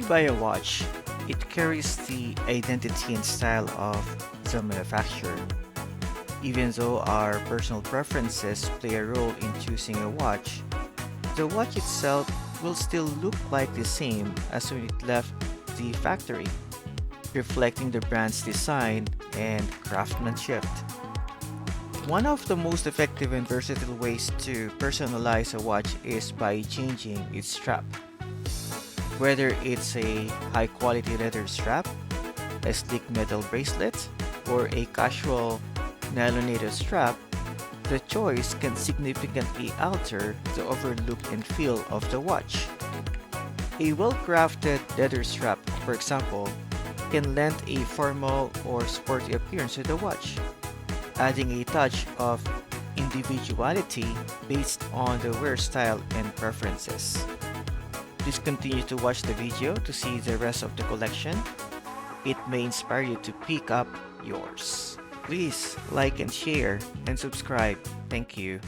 buy a watch, it carries the identity and style of the manufacturer. Even though our personal preferences play a role in choosing a watch, the watch itself will still look like the same as when it left the factory, reflecting the brand's design and craftsmanship. One of the most effective and versatile ways to personalize a watch is by changing its strap. Whether it's a high quality leather strap, a sleek metal bracelet, or a casual nylonated strap, the choice can significantly alter the overall look and feel of the watch. A well-crafted leather strap, for example, can lend a formal or sporty appearance to the watch, adding a touch of individuality based on the wear style and preferences. Please continue to watch the video to see the rest of the collection. It may inspire you to pick up yours. Please like and share and subscribe. Thank you.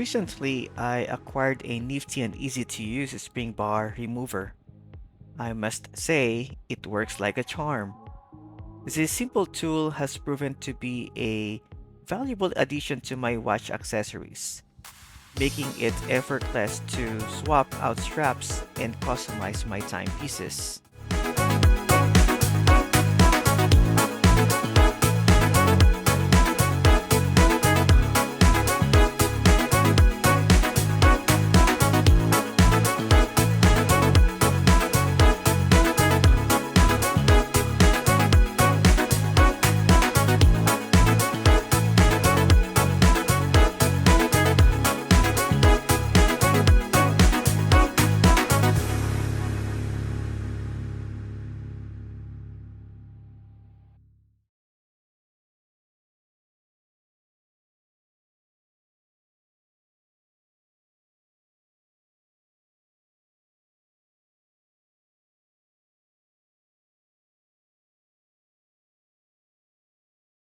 Recently, I acquired a nifty and easy to use spring bar remover. I must say, it works like a charm. This simple tool has proven to be a valuable addition to my watch accessories, making it effortless to swap out straps and customize my timepieces.